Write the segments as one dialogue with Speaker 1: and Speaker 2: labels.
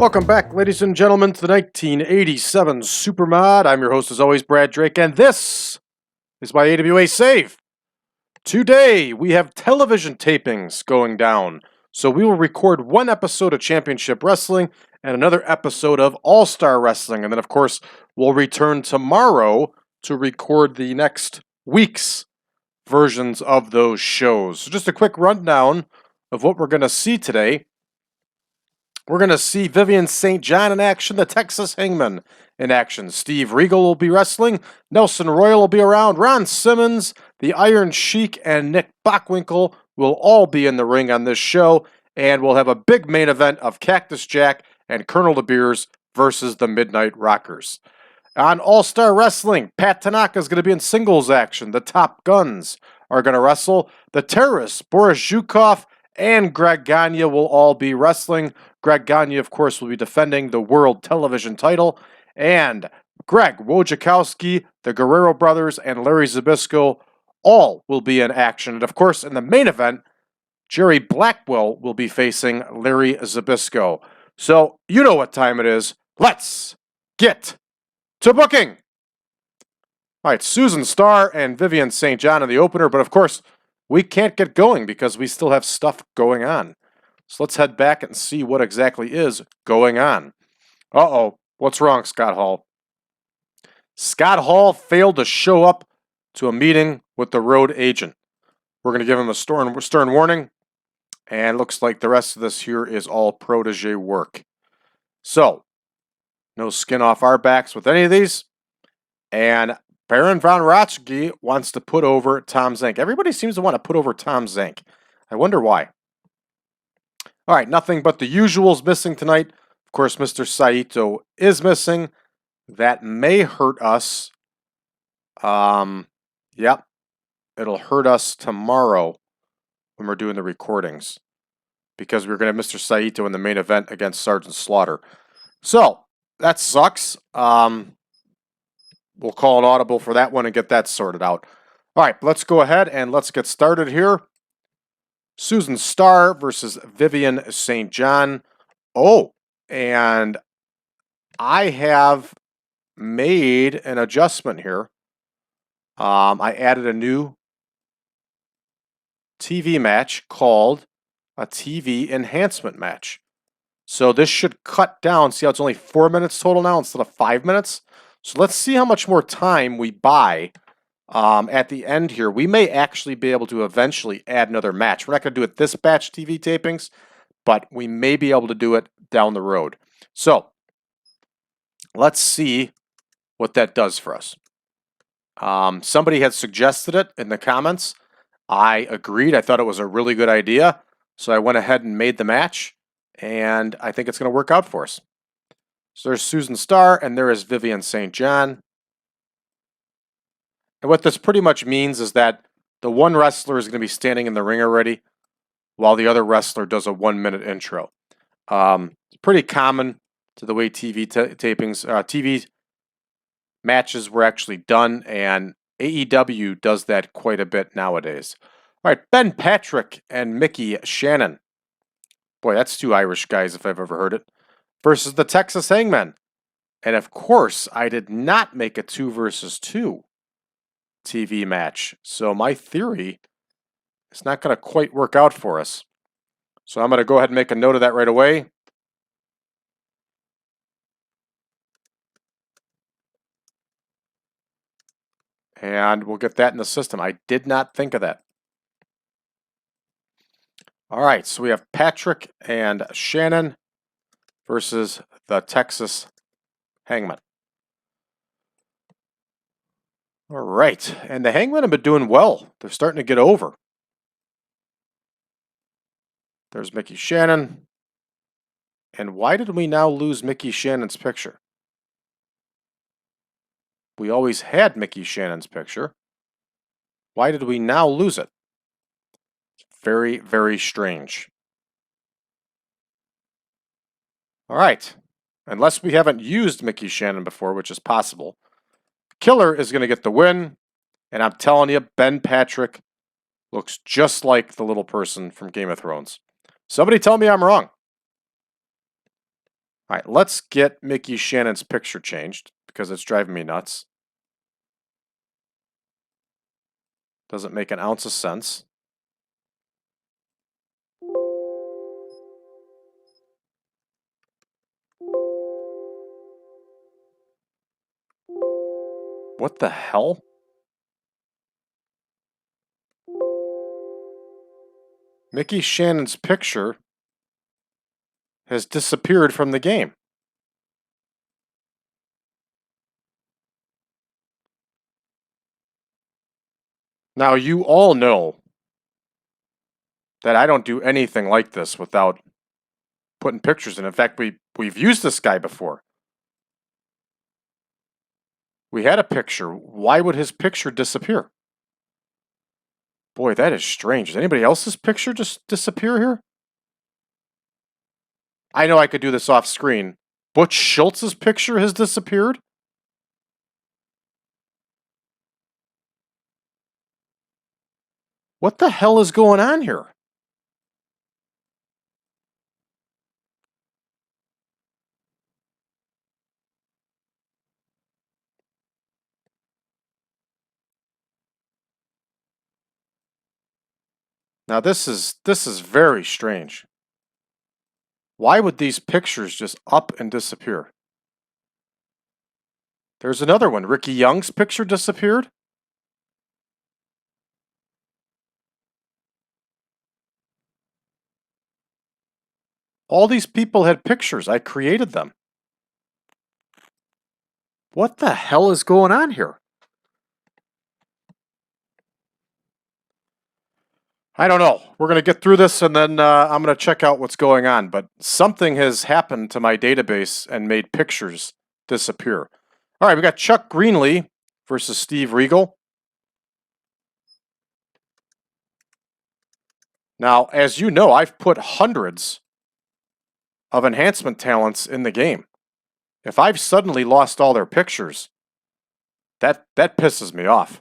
Speaker 1: Welcome back, ladies and gentlemen, to the 1987 Supermod. I'm your host, as always, Brad Drake, and this is my AWA save. Today, we have television tapings going down, so we will record one episode of Championship Wrestling and another episode of All-Star Wrestling, and then, of course, we'll return tomorrow to record the next week's versions of those shows. So just a quick rundown of what we're going to see today. We're going to see Vivian St. John in action, the Texas Hangmen in action. Steve Regal will be wrestling. Nelson Royal will be around. Ron Simmons, the Iron Sheik, and Nick Bockwinkel will all be in the ring on this show. And we'll have a big main event of Cactus Jack and Colonel DeBeers versus the Midnight Rockers. On All-Star Wrestling, Pat Tanaka is going to be in singles action. The Top Guns are going to wrestle. The Terrorists, Boris, Zhukov, and Gagne will all be wrestling. Gagne, of course, will be defending the World Television title. And Greg, Wojokowski, the Guerrero brothers, and Larry Zbyszko all will be in action. And, of course, in the main event, Jerry Blackwell will be facing Larry Zbyszko. So, you know what time it is. Let's get to booking. All right, Susan Starr and Vivian St. John in the opener, but, of course, we can't get going because we still have stuff going on. So let's head back and see what exactly is going on. Uh-oh. What's wrong, Scott Hall? Scott Hall failed to show up to a meeting with the road agent. We're going to give him a stern warning. And looks like the rest of this here is all protege work. So, no skin off our backs with any of these. And Baron von Raschke wants to put over Tom Zank. Everybody seems to want to put over Tom Zank. I wonder why. All right, nothing but the usuals missing tonight. Of course, Mr. Saito is missing. That may hurt us. Yep. It'll hurt us tomorrow when we're doing the recordings, because we're going to have Mr. Saito in the main event against Sergeant Slaughter. So, that sucks. We'll call an audible for that one and get that sorted out. All right, let's go ahead and let's get started here. Susan Starr versus Vivian St. John. Oh, and I have made an adjustment here. I added a new TV match called a TV enhancement match. So this should cut down. See how it's only 4 minutes total now instead of 5 minutes? So let's see how much more time we buy at the end here. We may actually be able to eventually add another match. We're not going to do it this batch TV tapings, but we may be able to do it down the road. So let's see what that does for us. Somebody had suggested it in the comments. I agreed. I thought it was a really good idea. So I went ahead and made the match, and I think it's going to work out for us. So there's Susan Starr, and there is Vivian St. John. And what this pretty much means is that the one wrestler is going to be standing in the ring already, while the other wrestler does a 1-minute intro. It's pretty common to the way TV tapings, TV matches were actually done, and AEW does that quite a bit nowadays. All right, Ben Patrick and Mickey Shannon. Boy, that's two Irish guys if I've ever heard it. Versus the Texas Hangmen. And of course, I did not make a 2 versus 2 TV match. So my theory is not going to quite work out for us. So I'm going to go ahead and make a note of that right away. And we'll get that in the system. I did not think of that. All right, so we have Patrick and Shannon versus the Texas Hangmen. All right, and the Hangmen have been doing well. They're starting to get over. There's Mickey Shannon. And why did we now lose Mickey Shannon's picture? We always had Mickey Shannon's picture. Why did we now lose it? Very, very strange. All right. Unless we haven't used Mickey Shannon before, which is possible. Killer is going to get the win. And I'm telling you, Ben Patrick looks just like the little person from Game of Thrones. Somebody tell me I'm wrong. All right, let's get Mickey Shannon's picture changed because it's driving me nuts. Doesn't make an ounce of sense. What the hell? Mickey Shannon's picture has disappeared from the game. Now, you all know that I don't do anything like this without putting pictures in. In fact, we've used this guy before. We had a picture. Why would his picture disappear? Boy, that is strange. Does anybody else's picture just disappear here? I know I could do this off screen. Butch Schultz's picture has disappeared? What the hell is going on here? Now this is very strange. Why would these pictures just up and disappear? There's another one. Ricky Young's picture disappeared. All these people had pictures. I created them. What the hell is going on here? I don't know. We're going to get through this and then I'm going to check out what's going on. But something has happened to my database and made pictures disappear. All right, we got Chuck Greenlee versus Steve Regal. Now, as you know, I've put hundreds of enhancement talents in the game. If I've suddenly lost all their pictures, that pisses me off.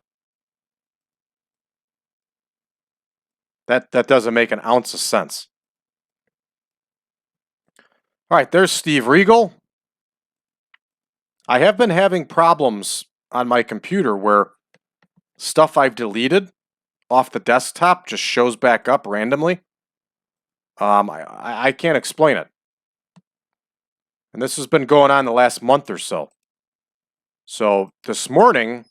Speaker 1: That doesn't make an ounce of sense. All right, there's Steve Regal. I have been having problems on my computer where stuff I've deleted off the desktop just shows back up randomly. I can't explain it. And this has been going on the last month or so. So this morning,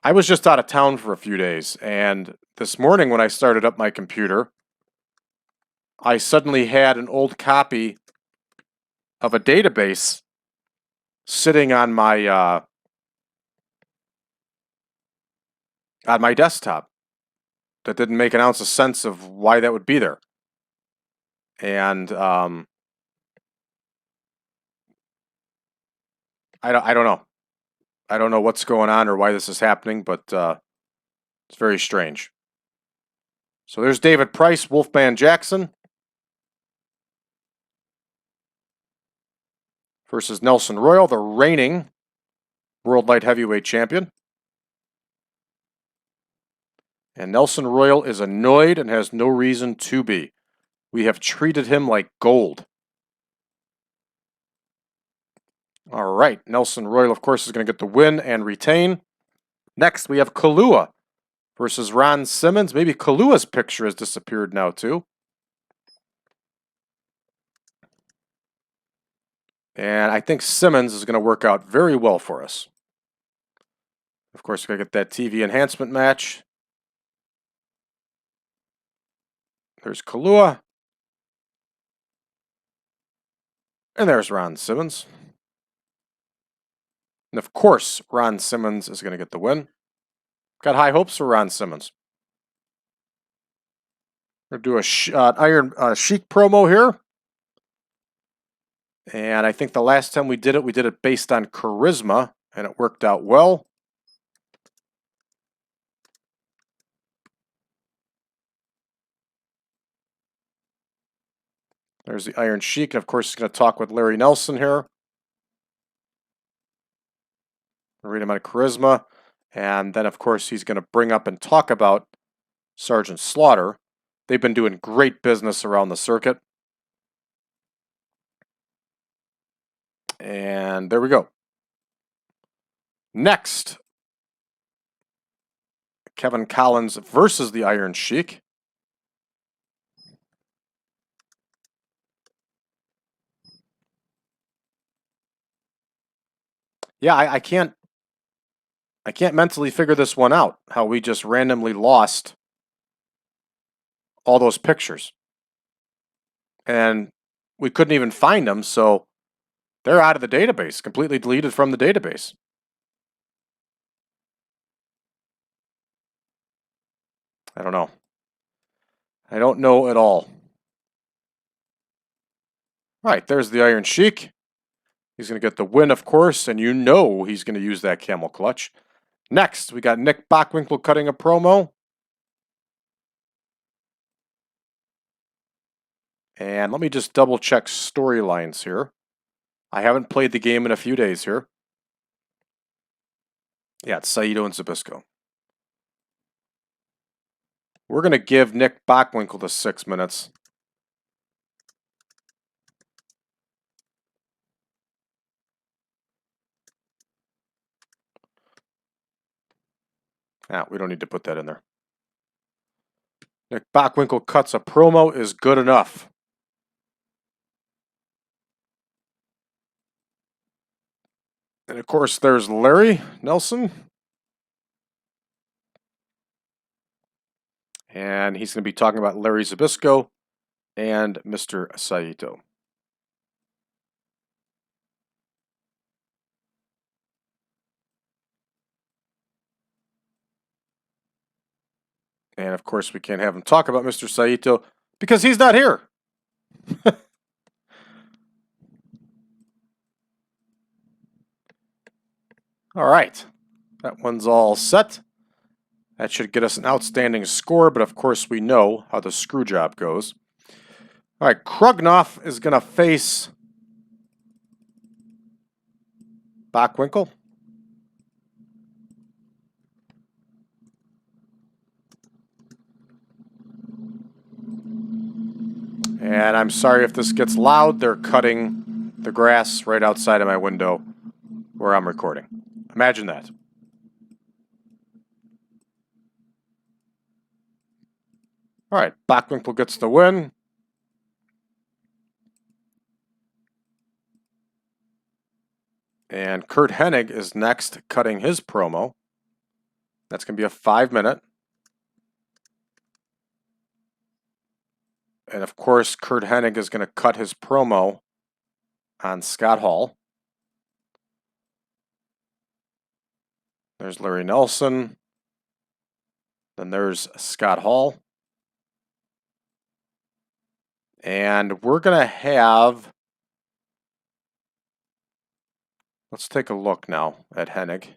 Speaker 1: I was just out of town for a few days, and this morning when I started up my computer, I suddenly had an old copy of a database sitting on my desktop. That didn't make an ounce of sense of why that would be there. And I don't know. I don't know what's going on or why this is happening, but it's very strange. So there's David Price, Wolfman Jackson versus Nelson Royal, the reigning World Light Heavyweight Champion. And Nelson Royal is annoyed and has no reason to be. We have treated him like gold. All right, Nelson Royal, of course, is going to get the win and retain. Next, we have Kaluha versus Ron Simmons. Maybe Kaluha's picture has disappeared now, too. And I think Simmons is going to work out very well for us. Of course, we're going to get that TV enhancement match. There's Kaluha. And there's Ron Simmons. And of course, Ron Simmons is going to get the win. Got high hopes for Ron Simmons. We're going to do a Iron Sheik promo here. And I think the last time we did it based on charisma, and it worked out well. There's the Iron Sheik, and of course he's going to talk with Larry Nelson here. Read him on charisma. And then, of course, he's going to bring up and talk about Sergeant Slaughter. They've been doing great business around the circuit. And there we go. Next, Kevin Collins versus the Iron Sheik. Yeah, I can't mentally figure this one out, how we just randomly lost all those pictures. And we couldn't even find them, so they're out of the database, completely deleted from the database. I don't know. I don't know at all. All right, there's the Iron Sheik. He's going to get the win, of course, and you know he's going to use that camel clutch. Next, we got Nick Bockwinkel cutting a promo. And let me just double check storylines here. I haven't played the game in a few days here. Yeah, it's Saito and Zbyszko. We're going to give Nick Bockwinkel the 6 minutes. We don't need to put that in there. Nick Bockwinkel cuts a promo is good enough. And of course, there's Larry Nelson. And he's going to be talking about Larry Zbyszko and Mr. Saito. And of course, we can't have him talk about Mr. Saito because he's not here. All right. That one's all set. That should get us an outstanding score, but of course we know how the screw job goes. All right, Krugnoff is going to face Bockwinkel. And I'm sorry if this gets loud. They're cutting the grass right outside of my window where I'm recording. Imagine that. All right, Bockwinkel gets the win. And Curt Hennig is next, cutting his promo. That's going to be a 5-minute. And of course, Curt Hennig is going to cut his promo on Scott Hall. There's Larry Nelson. Then there's Scott Hall. And we're going to have... Let's take a look now at Hennig.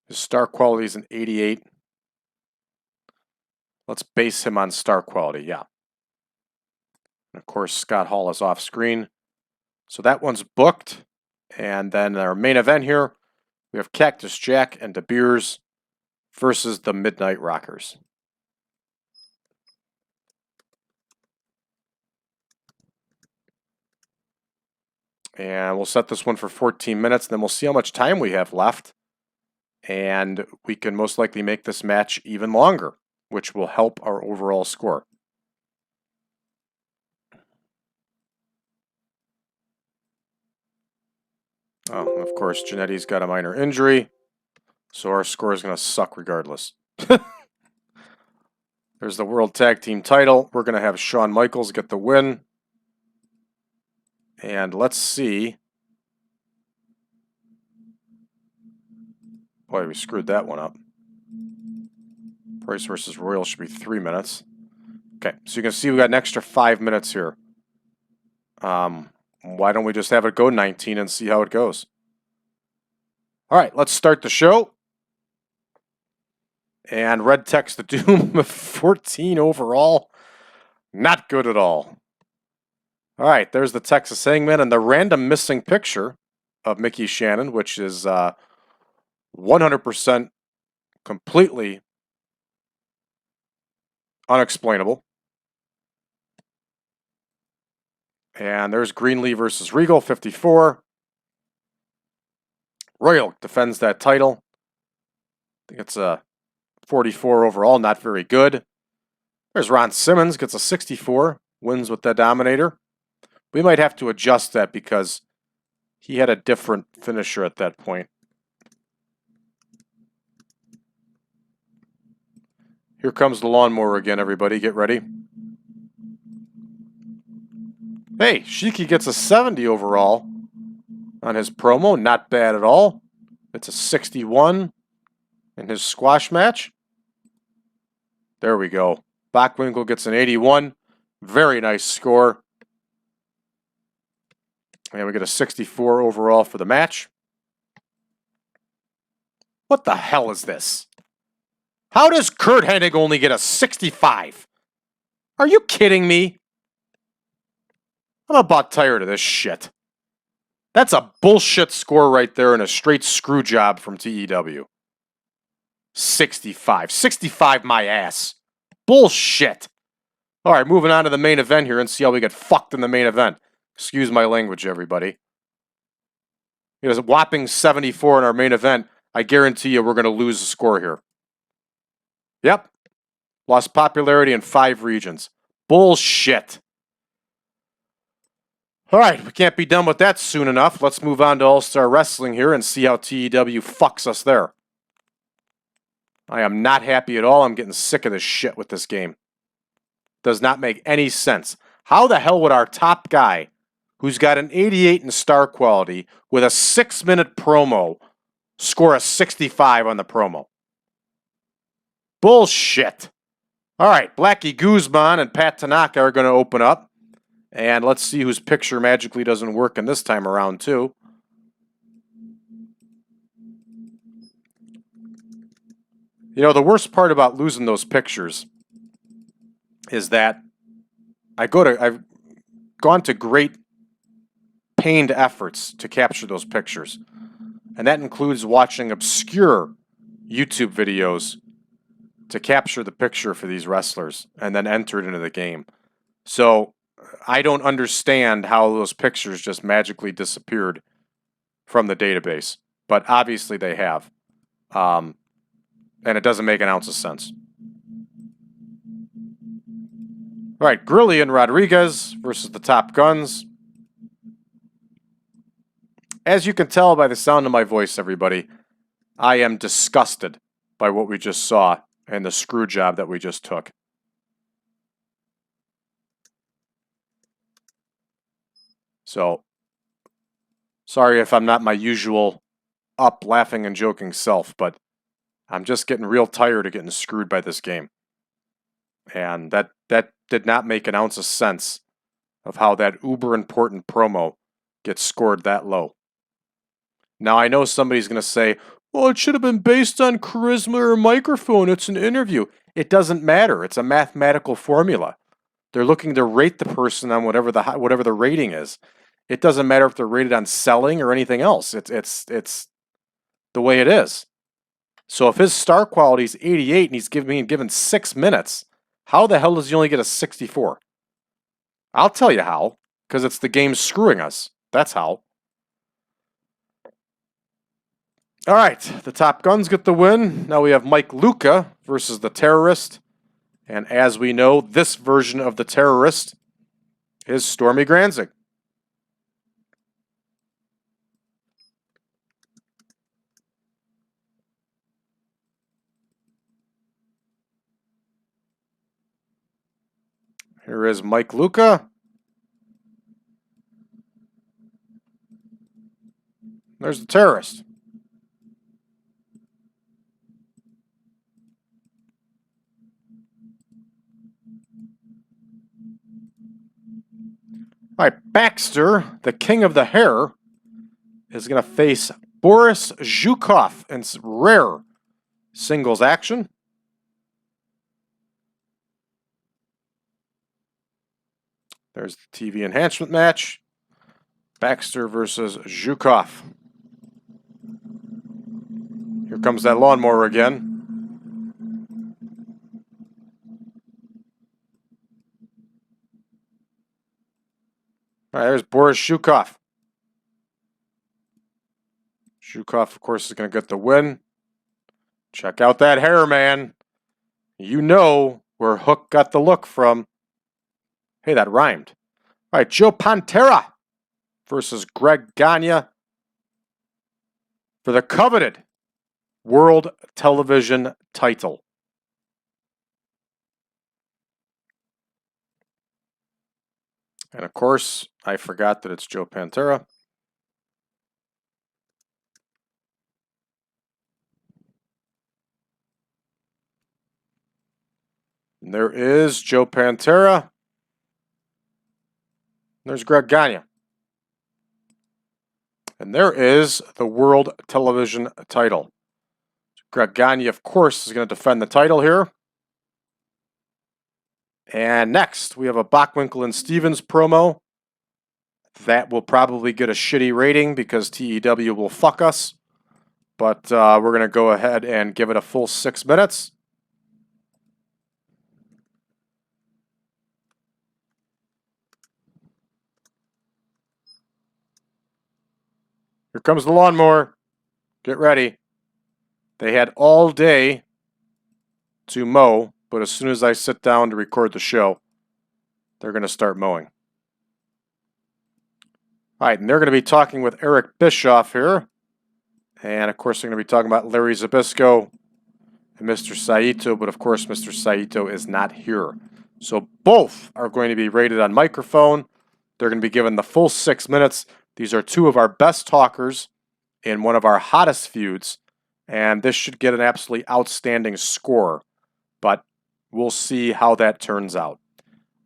Speaker 1: His star quality is an 88. Let's base him on star quality, yeah. And of course, Scott Hall is off screen. So that one's booked. And then our main event here, we have Cactus Jack and DeBeers versus the Midnight Rockers. And we'll set this one for 14 minutes, and then we'll see how much time we have left. And we can most likely make this match even longer, which will help our overall score. Oh, of course, Jannetty's got a minor injury, so our score is going to suck regardless. There's the World Tag Team title. We're going to have Shawn Michaels get the win. And let's see. Boy, we screwed that one up. Price versus Royal should be 3 minutes. Okay, so you can see we got an extra 5 minutes here. Why don't we just have it go 19 and see how it goes? All right, let's start the show. And Red Text the Doom, 14 overall. Not good at all. All right, there's the Texas Hangman and the random missing picture of Mickey Shannon, which is 100% completely Unexplainable. And there's Greenlee versus Regal, 54. Royal defends that title. I think it's a 44 overall, not very good. There's Ron Simmons, gets a 64, wins with the Dominator. We might have to adjust that because he had a different finisher at that point. Here comes the lawnmower again, everybody. Get ready. Hey, Sheik gets a 70 overall on his promo. Not bad at all. It's a 61 in his squash match. There we go. Bockwinkel gets an 81. Very nice score. And we get a 64 overall for the match. What the hell is this? How does Kurt Hennig only get a 65? Are you kidding me? I'm about tired of this shit. That's a bullshit score right there and a straight screw job from TEW. 65. 65 my ass. Bullshit. All right, moving on to the main event here and see how we get fucked in the main event. Excuse my language, everybody. It is a whopping 74 in our main event. I guarantee you we're going to lose the score here. Yep. Lost popularity in 5 regions. Bullshit. All right, we can't be done with that soon enough. Let's move on to All-Star Wrestling here and see how TEW fucks us there. I am not happy at all. I'm getting sick of this shit with this game. Does not make any sense. How the hell would our top guy, who's got an 88 in star quality, with a 6-minute promo, score a 65 on the promo? Bullshit. All right, Blackie, Guzman, and Pat Tanaka are going to open up. And let's see whose picture magically doesn't work in this time around, too. You know, the worst part about losing those pictures is that I've gone to great pained efforts to capture those pictures. And that includes watching obscure YouTube videos to capture the picture for these wrestlers and then enter it into the game. So I don't understand how those pictures just magically disappeared from the database. But obviously they have. And it doesn't make an ounce of sense. All right, Grilley and Rodriguez versus the Top Guns. As you can tell by the sound of my voice, everybody, I am disgusted by what we just saw and the screw job that we just took. So, sorry if I'm not my usual up, laughing, and joking self, but I'm just getting real tired of getting screwed by this game. And that did not make an ounce of sense of how that uber important promo gets scored that low. Now, I know somebody's going to say, well, it should have been based on charisma or microphone. It's an interview. It doesn't matter. It's a mathematical formula. They're looking to rate the person on whatever the rating is. It doesn't matter if they're rated on selling or anything else. It's the way it is. So if his star quality is 88 and he's given 6 minutes, how the hell does he only get a 64? I'll tell you how. Because it's the game screwing us. That's how. All right, the Top Guns get the win. Now we have Mike Luca versus the Terrorist. And as we know, this version of the Terrorist is Stormy Granzig. Here is Mike Luca. There's the Terrorist. All right, Baxter, the king of the hair, is going to face Boris Zhukov in rare singles action. There's the TV enhancement match. Baxter versus Zhukov. Here comes that lawnmower again. All right, there's Boris Zhukov. Zhukov, of course, is going to get the win. Check out that hair, man. You know where Hook got the look from. Hey, that rhymed. All right, Joe Pantera versus Greg Gagne for the coveted World Television title. And of course, I forgot that it's Joe Pantera. And there is Joe Pantera. There's Greg Gagne. And there is the World Television title. Greg Gagne, of course, is going to defend the title here. And next, we have a Bockwinkel and Stevens promo. That will probably get a shitty rating because TEW will fuck us. But we're going to go ahead and give it a full 6 minutes. Here comes the lawnmower. Get ready. They had all day to mow, but as soon as I sit down to record the show, they're going to start mowing. All right, and they're going to be talking with Eric Bischoff here. And, of course, they're going to be talking about Larry Zbyszko and Mr. Saito, but, of course, Mr. Saito is not here. So both are going to be rated on microphone. They're going to be given the full 6 minutes. These are two of our best talkers in one of our hottest feuds, and this should get an absolutely outstanding score, but we'll see how that turns out.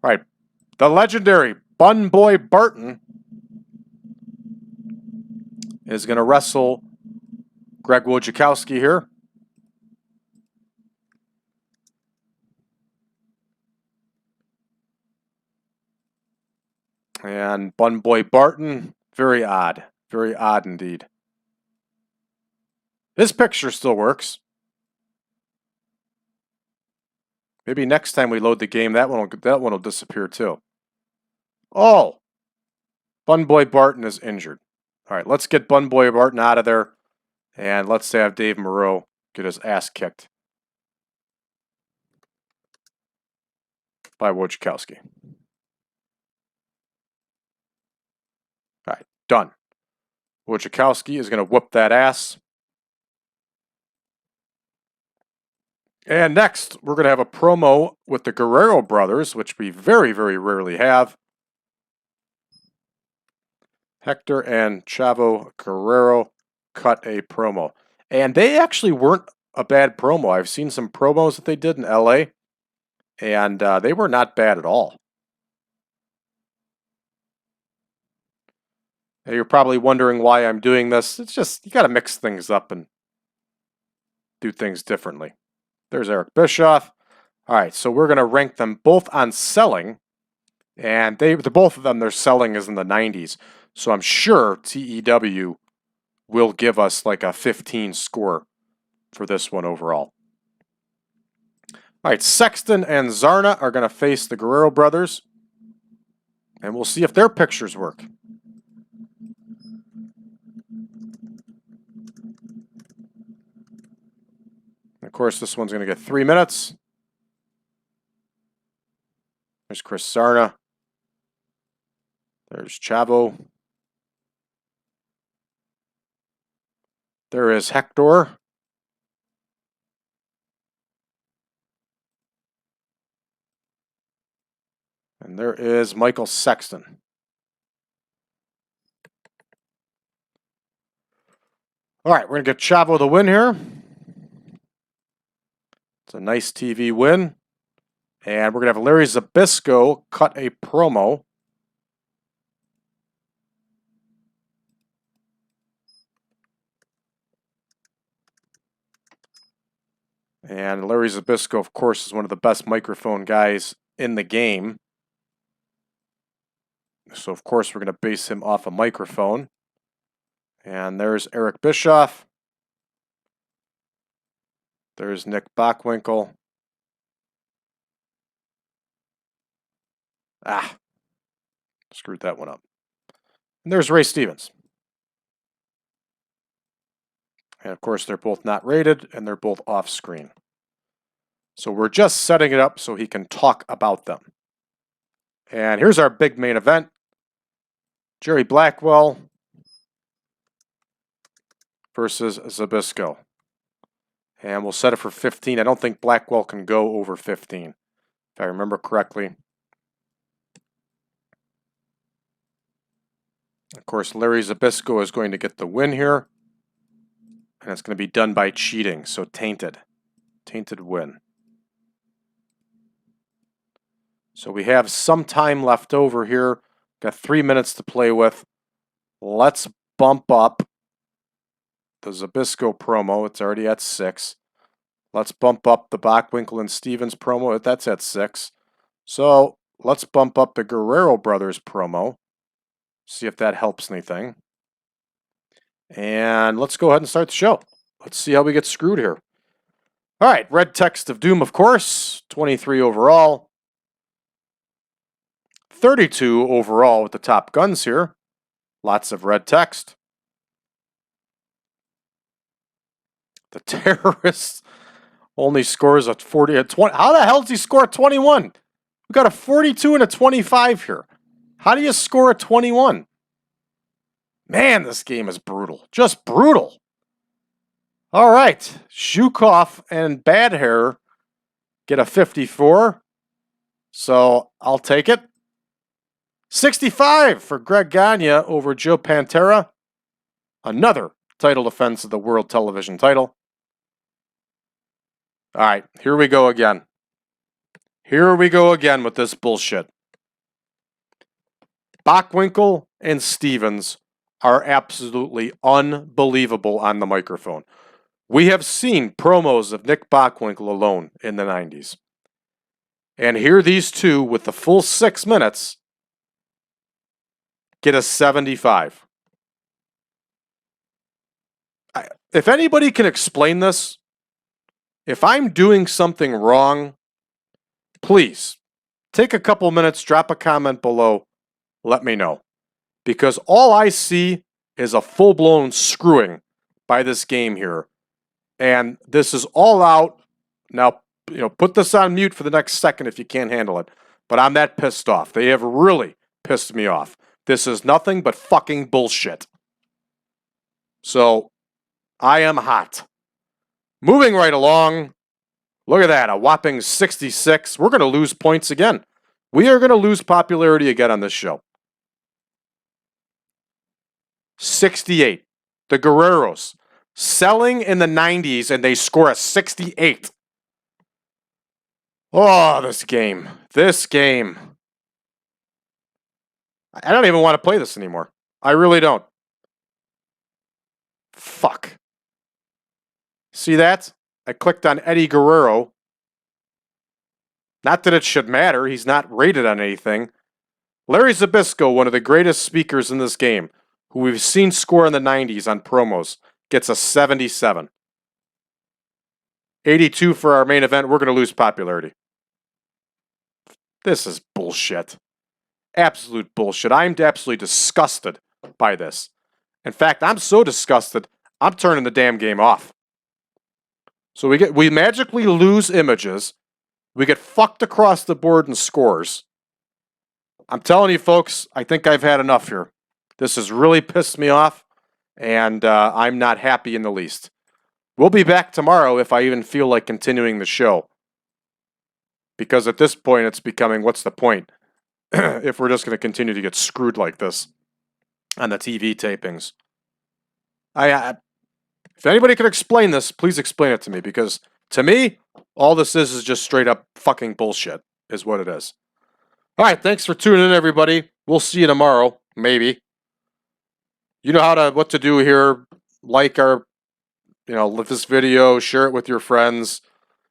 Speaker 1: All right, the legendary Bun Boy Barton is going to wrestle Greg Wojokowski here. And Bun Boy Barton, very odd indeed. This picture still works. Maybe next time we load the game, that one will disappear too. Oh, Bun Boy Barton is injured. All right, let's get Bun Boy Barton out of there, and let's have Dave Moreau get his ass kicked by Wojokowski. All right, done. Wojokowski is going to whoop that ass. And next, we're going to have a promo with the Guerrero brothers, which we very, very rarely have. Hector and Chavo Guerrero cut a promo. And they actually weren't a bad promo. I've seen some promos that they did in LA, and they were not bad at all. And you're probably wondering why I'm doing this. It's just, you got to mix things up and do things differently. There's Eric Bischoff. All right, so we're going to rank them both on selling. And both of them, their selling is in the 90s. So I'm sure TEW will give us like a 15 score for this one overall. All right, Sexton and Zarna are going to face the Guerrero brothers. And we'll see if their pictures work. Of course, this one's going to get 3 minutes. There's Chris Zarna. There's Chavo. There is Hector. And there is Michael Sexton. All right, we're going to get Chavo the win here. It's a nice TV win. And we're going to have Larry Zbyszko cut a promo. And Larry Zbyszko, of course, is one of the best microphone guys in the game. So, of course, we're going to base him off a microphone. And there's Eric Bischoff. There's Nick Bockwinkel. Screwed that one up. And there's Ray Stevens. And of course, they're both not rated, and they're both off screen. So we're just setting it up so he can talk about them. And here's our big main event. Jerry Blackwell versus Zbyszko. And we'll set it for 15. I don't think Blackwell can go over 15, if I remember correctly. Of course, Larry Zbyszko is going to get the win here. And it's going to be done by cheating, so tainted. Tainted win. So we have some time left over here. Got 3 minutes to play with. Let's bump up the Zbyszko promo. It's already at 6. Let's bump up the Bockwinkel and Stevens promo. That's at 6. So let's bump up the Guerrero Brothers promo. See if that helps anything. And let's go ahead and start the show. Let's see how we get screwed here. All right, red text of doom, of course. 23 overall. 32 overall with the top guns here. Lots of red text. The terrorist only scores a 40, a 20. How the hell does he score a 21? We got a 42 and a 25 here. How do you score a 21? Man, this game is brutal. Just brutal. All right. Zhukov and Bad Hair get a 54. So I'll take it. 65 for Greg Gagne over Joe Pantera. Another title defense of the World Television title. All right, here we go again. Here we go again with this bullshit. Bockwinkel and Stevens are absolutely unbelievable on the microphone. We have seen promos of Nick Bockwinkel alone in the 90s. And here these two, with the full 6 minutes, get a 75. If anybody can explain this, if I'm doing something wrong, please take a couple minutes, drop a comment below, let me know. Because all I see is a full-blown screwing by this game here. And this is all out. Now, put this on mute for the next second if you can't handle it. But I'm that pissed off. They have really pissed me off. This is nothing but fucking bullshit. So, I am hot. Moving right along. Look at that, a whopping 66. We're going to lose points again. We are going to lose popularity again on this show. 68. The Guerreros. Selling in the 90s, and they score a 68. Oh, this game. This game. I don't even want to play this anymore. I really don't. Fuck. See that? I clicked on Eddie Guerrero. Not that it should matter. He's not rated on anything. Larry Zbyszko, one of the greatest speakers in this game, who we've seen score in the 90s on promos, gets a 77. 82 for our main event. We're going to lose popularity. This is bullshit. Absolute bullshit. I'm absolutely disgusted by this. In fact, I'm so disgusted, I'm turning the damn game off. So we magically lose images. We get fucked across the board in scores. I'm telling you, folks, I think I've had enough here. This has really pissed me off, and I'm not happy in the least. We'll be back tomorrow if I even feel like continuing the show. Because at this point, it's becoming, what's the point? If we're just going to continue to get screwed like this on the TV tapings. If anybody can explain this, please explain it to me. Because to me, all this is just straight up fucking bullshit, is what it is. All right, thanks for tuning in, everybody. We'll see you tomorrow, maybe. You know what to do here. Like our, this video, share it with your friends,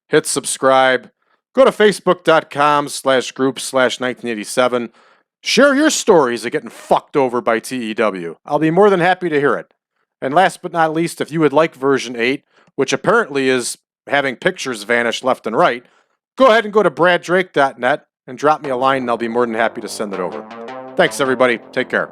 Speaker 1: hit subscribe. Go to facebook.com/group/1987. Share your stories of getting fucked over by TEW. I'll be more than happy to hear it. And last but not least, if you would like version 8, which apparently is having pictures vanish left and right, go ahead and go to braddrake.net and drop me a line, and I'll be more than happy to send it over. Thanks, everybody. Take care.